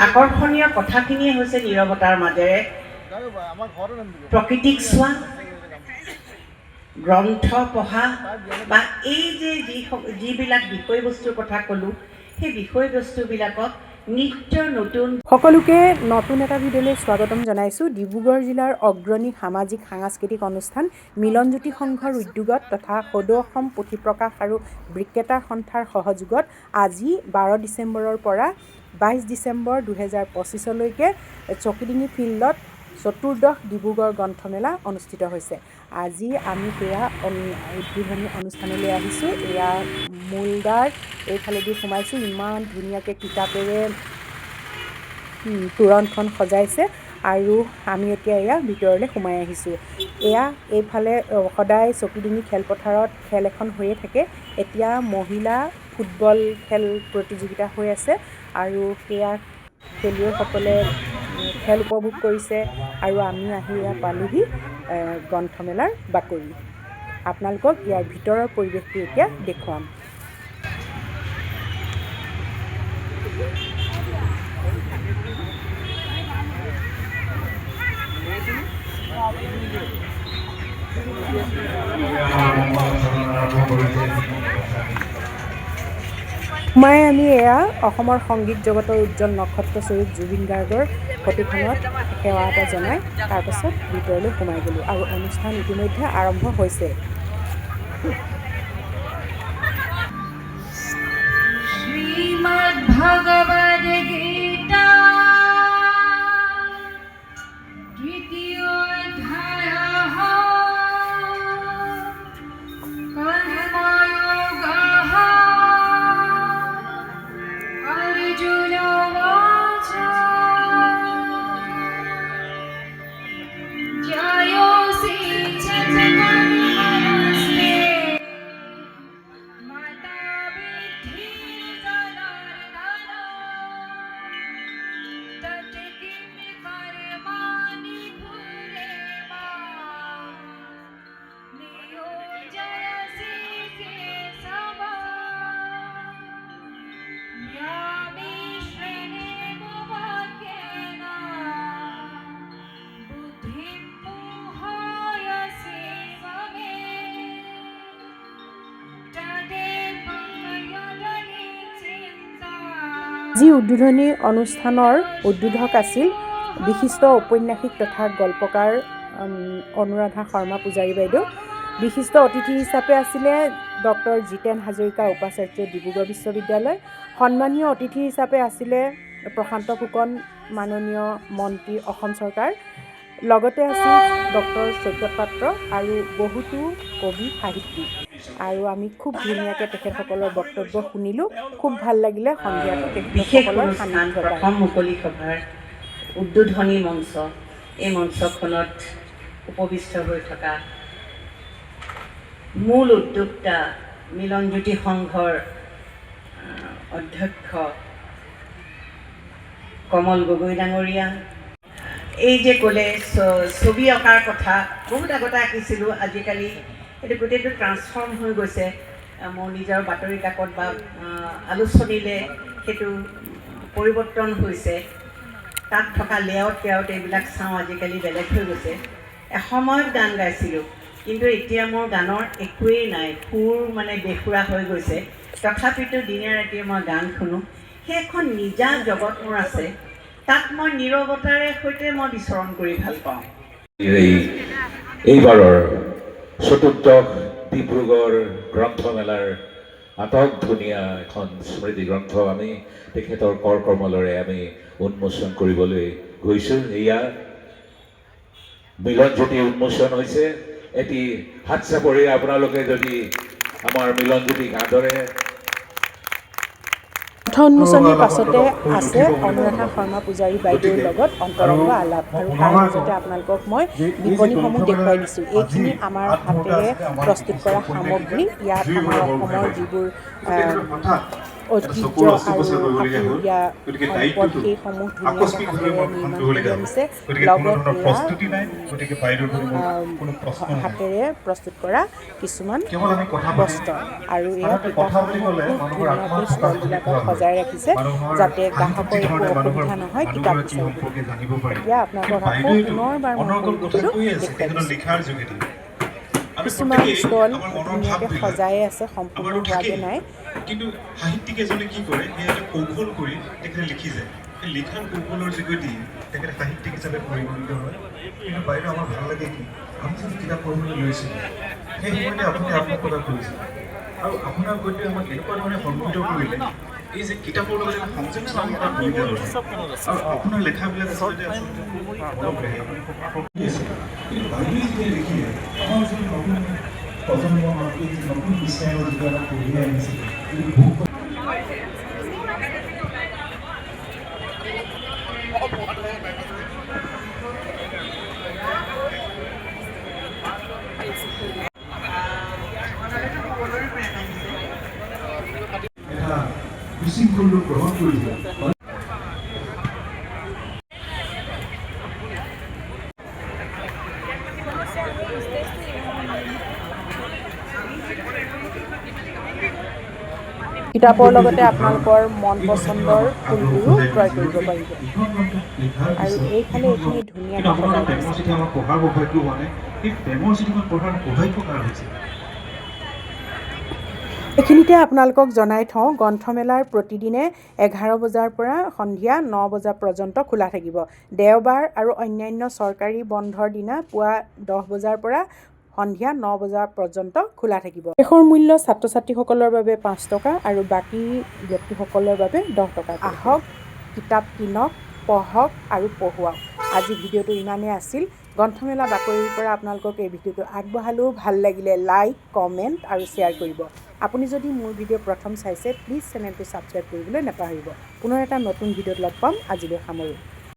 আকৰ্ষণীয় কথাখিনিয়ে হৈছে নীৰৱতাৰ মাজেৰে প্ৰকৃতিক চোৱা, গ্ৰন্থ পঢ়া বা এই যে যিবিলাক বিষয়বস্তুৰ কথা ক'লোঁ, সেই বিষয়বস্তুবিলাকক নিত্য নতুন। সকলোকে নতুন এটা ভিডিঅ'লৈ স্বাগতম জনাইছোঁ। ডিব্ৰুগড় জিলাৰ অগ্ৰণী সামাজিক সাংস্কৃতিক অনুষ্ঠান মিলনজ্যোতি সংঘৰ উদ্যোগত তথা সদৌ অসম পুথি প্ৰকাশ আৰু বিক্ৰেতা সন্থাৰ সহযোগত আজি 12 ডিচেম্বৰৰ পৰা 22 ডিচেম্বৰ 2025লৈকে চকিডিঙি ফিল্ডত চতুৰ্দশ ডিব্ৰুগড় গ্ৰন্থমেলা অনুষ্ঠিত হৈছে। আজি আমি সেয়া উদ্বোধনী অনুষ্ঠানলৈ আহিছোঁ। এয়া মূলদ্বাৰ এইফালেদি সোমাইছোঁ। ইমান ধুনীয়াকৈ কিতাপেৰে তোৰণখন সজাইছে আৰু আমি এতিয়া এয়া ভিতৰলৈ সোমাই আহিছোঁ। এয়া এইফালে সদায় চকিডিঙি খেলপথাৰত খেল এখন হৈয়ে থাকে। এতিয়া মহিলা ফুটবল খেল প্ৰতিযোগিতা হৈ আছে আৰু সেয়া খেলুৱৈসকলে খেল উপভোগ কৰিছে আৰু আমি আহি এয়া পালোহি গ্ৰন্থমেলাৰ বাকৰি। আপোনালোকক ইয়াৰ ভিতৰৰ পৰিৱেশটো এতিয়া দেখুৱাম। সোমাই আমি এয়া অসমৰ সংগীত জগতৰ উজ্জ্বল নক্ষত্ৰস্বৰূপ জুবিন গাৰ্গৰ ফটোখনত সেৱা এটা জনাই তাৰপাছত ভিতৰলৈ সোমাই গ'লোঁ আৰু অনুষ্ঠান ইতিমধ্যে আৰম্ভ হৈছে। শ্ৰীমদ্ ভগৱদ গীতা তৃতীয় অধ্যায়ः কৰ্ময়োগः অৰ্জুন উৱাচ জ্ঞায়সি চ কর্মণস্তে মাতা বিদ্ধি জনার্দন তৎ কিং কর্মাণি ঘুরে মাম নিয়োজয়সি কেশব ইয়ামি শ্রেণেন বাক্যেন বুদ্ধিম মোহয়সি মমে আজি উদ্বোধনী অনুষ্ঠানৰ উদ্বোধক আছিল বিশিষ্ট ঔপন্যাসিক তথা গল্পকাৰ অনুৰাধা শৰ্মা পূজাৰী বাইদেউ। বিশিষ্ট অতিথি হিচাপে আছিলে ডক্টৰ জিতেন হাজৰিকা উপাচাৰ্য ডিব্ৰুগড় বিশ্ববিদ্যালয়। সন্মানীয় অতিথি হিচাপে আছিলে প্ৰশান্ত ফুকন মাননীয় মন্ত্ৰী অসম চৰকাৰ। লগতে আছিল ডক্টৰ সৈকত পাত্ৰ আৰু বহুতো কবি সাহিত্যিক। আৰু আমি খুব ধুনীয়াকৈ তেখেতসকলৰ বক্তব্য শুনিলোঁ। খুব ভাল লাগিলে সন্ধিয়াটো বিশেষ তেখেতসকলৰ অনুষ্ঠান সান্নিধ্য পাই। প্ৰথম মুকলি সভাৰ উদ্বোধনী মঞ্চ, এই মঞ্চখনত উপবিষ্ট হৈ থকা মূল উদ্যোক্তা মিলনজ্যোতি সংঘৰ অধ্যক্ষ কমল গগৈ ডাঙৰীয়া। এই যে ক'লে ছবি অঁকাৰ কথা, বহুত আগতে আঁকিছিলোঁ, আজিকালি সেইটো গোটেইটো ট্ৰান্সফৰ্ম হৈ গৈছে। মোৰ নিজৰ বাতৰি কাকত বা আলোচনীলৈ সেইটো পৰিৱৰ্তন হৈছে। তাত থকা লেআউট এইবিলাক চাওঁ, আজিকালি বেলেগ হৈ গৈছে। এসময়ত গান গাইছিলোঁ, কিন্তু এতিয়া মোৰ গানৰ একোৱেই নাই, সুৰ মানে বেসুৰা হৈ গৈছে। তথাপিতো দিনে ৰাতিয়ে মই গান শুনো। সেইখন নিজা জগত মোৰ আছে, তাত মই নীৰৱতাৰে সৈতে মই বিচৰণ কৰি ভাল পাওঁ। এইবাৰৰ চতুৰ্দশ ডিব্ৰুগড় গ্ৰন্থমেলাৰ আটক ধুনীয়া এখন স্মৃতি গ্ৰন্থ আমি তেখেতৰ কৰ কৰ্মলৰে আমি উন্মোচন কৰিবলৈ গৈছোঁ। এয়া মিলনজ্যোতি উন্মোচন হৈছে। এটি হাত চাপৰি আপোনালোকে যদি আমাৰ মিলনজ্যোতিক আদৰে। উন্মোচনীৰ পাছতে আছে অনুৰাধা শৰ্মা পূজাৰী বাইদেউৰ লগত অন্তৰংগ আলাপ আৰু তাৰ মাজতে আপোনালোকক মই বিপণীসমূহ দেখুৱাই দিছোঁ। এইখিনি আমাৰ হাতেৰে প্ৰস্তুত কৰা সামগ্ৰী। ইয়াত আমাৰ অসমৰ যিবোৰ ঐতিহ্য চকুৰ আৰু অস্ত্ৰোপচাৰ কৰিবলগীয়া হ'ল আপুৰুগীয়া গতিকে সম্পদ দায়িত্বটো সেইসমূহ ধুনীয়াকৈ আকস্মিকভাৱে হাতেৰে মই গ্ৰহণ নিৰ্মাণ কৰিবলগীয়া কৰি হ'ল আনিছে গতিকে কোনো লগত ধৰণৰ এয়া প্ৰস্তুতি নাই গতিকে বাইদেউৰ কোনো প্ৰশ্ন নাই হাতেৰে প্ৰস্তুত কৰা কিছুমান কেৱল আমি কথা পাতি বস্ত্ৰ আৰু এয়া সাধাৰণতে কথা বুলি কিতাপসমূহ ক'লে খুব মানুহৰ আত্মাৰ ধুনীয়াকৈ প্ৰকাশ বুলি ষ্টলবিলাকত কোৱা হয় সজাই ৰাখিছে মানুহৰ যাতে গ্ৰাহকৰ সাহিত্যিক একো ধৰণে অসুবিধা নহয় কিতাপ মানুহগৰাকী বিচাৰিবলৈ সম্পৰ্কে জানিব পাৰি এতিয়া আপোনালোকক কিন্তু আকৌ বাইদেউৱেতো পুনৰবাৰ মই অনৰ্গল কথা পৰিৱেশটো কৈ আছে দেখুৱাই তেখেতৰ দিছোঁ লিখাৰ যোগেদি আমি কিছুমান প্ৰত্যেকেই ষ্টল আমাৰ মনৰ ধুনীয়াকৈ ভাৱবিলাক সজাই আছে সম্পূৰ্ণ আমাৰো হোৱাগৈ থাকেই নাই কিন্তু সাহিত্যিক এজনে কি কৰে সেই এটা কৌশল কৰি তেখেতে লিখি যায় সেই লিখাৰ কৌশলৰ যোগেদি তেখেতে সাহিত্যিক হিচাপে পৰিগণিত হয় কিন্তু বাইদেউ আমাৰ ভাল লাগে কি আমি যদি কিতাপ পঢ়িবলৈ লৈছিলোঁ সেই সময়তে আপুনি আত্মপ্ৰকাশ কৰিছিল আৰু আপোনাৰ গতিকে আমাক এনেকুৱা ধৰণে সংগঠিত কৰিলে এই যে কিতাপৰ লগত এটা সংযোগ স্থাপন কৰাৰ ভূমিকা ললে আৰু আপোনাৰ লেখাবিলাক আচলতে অলপ বেয়া কিন্তু বাইদেৱে যেতিয়া লিখিলে আমাৰ যদি নতুন প্ৰজন্ম এই নতুন বিশ্বায়নৰ যেতিয়া আমাক কঢ়িয়াই আনিছিলে এটা বিশৃংখল ৰূপ গ্ৰহণ কৰিলে কিতাপৰ লগতে আপোনালোকৰ মন পচন্দৰ ফুলবোৰো ক্ৰয় কৰিব পাৰিব আৰু এইফালে এইখিনি ধুনীয়াকৈ সজাই প্ৰেমৰ দিছে চিঠি আমাৰ পঢ়াৰ সৌভাগ্য হোৱা নাই সেই প্ৰেমৰ চিঠিখন পঢ়াৰ সৌভাগ্য কাৰ হৈছে এইখিনিতে আপোনালোকক জনাই থওঁ গ্ৰন্থমেলাৰ প্ৰতিদিনে 11 বজাৰ পৰা সন্ধিয়া 9 বজা পৰ্যন্ত খোলা থাকিব দেওবাৰ আৰু অন্যান্য চৰকাৰী বন্ধৰ দিনা পুৱা 10 বজাৰ পৰা সন্ধিয়া 9 বজা পৰ্যন্ত খোলা থাকিব শেষৰ মূল্য ছাত্ৰ ছাত্ৰীসকলৰ বাবে 5 টকা আৰু বাকী ব্যক্তিসকলৰ বাবে 10 টকা আহক কিতাপ কিনক পঢ়ক আৰু পঢ়ুৱাওক আজি ভিডিঅ'টো ইমানেই আছিল গ্ৰন্থমেলা বাতৰিৰ পৰা আপোনালোকক এই ভিডিঅ'টো আগবঢ়ালেও ভাল লাগিলে লাইক কমেণ্ট আৰু শ্বেয়াৰ কৰিব আপুনি যদি মোৰ ভিডিঅ' প্ৰথম চাইছে প্লিজ চেনেলটো ছাবস্ক্ৰাইব কৰিবলৈ নাপাহৰিব পুনৰ এটা নতুন ভিডিঅ'ত লগ পাম আজিলৈ সামৰোঁ